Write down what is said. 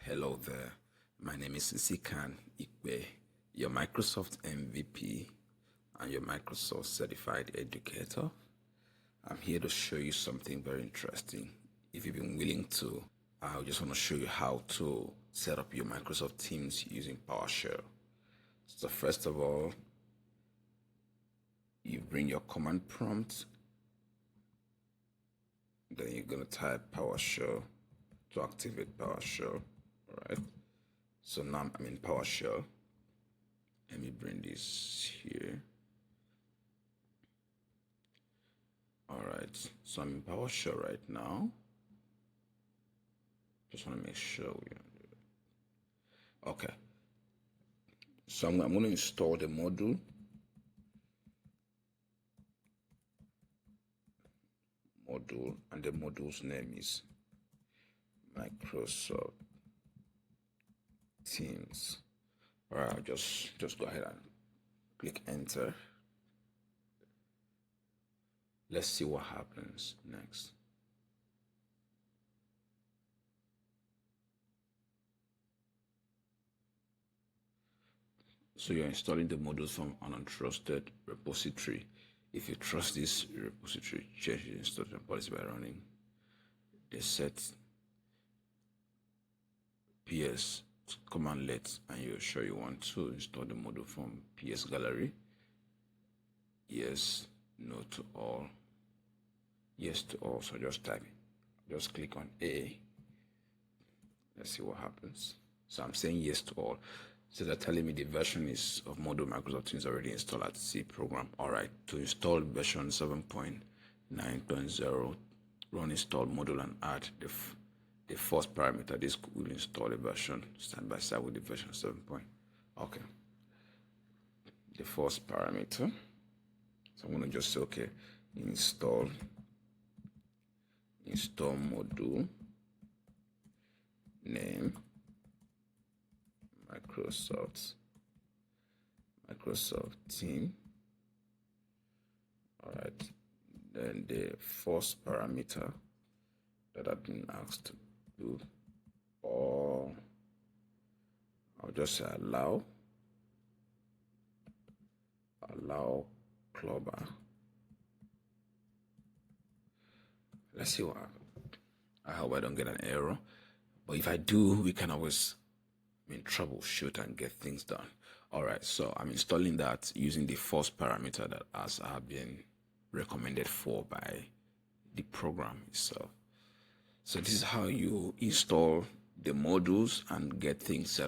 Hello there, my name is Sikan Ikwe, your Microsoft MVP and your Microsoft Certified Educator. I'm here to show you something very interesting. If you've been willing to, I just want to show you how to set up your Microsoft Teams using PowerShell. So first of all, you bring your command prompt, then you're going to type PowerShell to activate PowerShell. All right, so now I'm in PowerShell. Let me bring this here. All right, so I'm in PowerShell right now. Just want to make sure we are okay. So I'm going to install the module. And the module's name is Microsoft Teams. All right, I'll just go ahead and click enter. Let's see what happens next. So you're installing the modules from an untrusted repository. If you trust this repository, change the installation policy by running the set ps commandlet, and you're sure you want to install the module from ps gallery. Yes, no to all, yes to all. So just click on A. Let's see what happens. So I'm saying yes to all. So they're telling me the version is of module Microsoft Teams already installed at C program. All right, to install version 7.9.0, run install module and add the first parameter. This will install a version side by side with the version 7. Okay, the first parameter. So I'm going to just say, okay, install module name Microsoft Team. All right, then the first parameter that I've been asked to do, or I'll just say allow clubber. Let's see what happens. I hope I don't get an error, but if I do, we can always troubleshoot and get things done. All right, so I'm installing that using the first parameter that has been recommended for by the program itself. So this is how you install the modules and get things set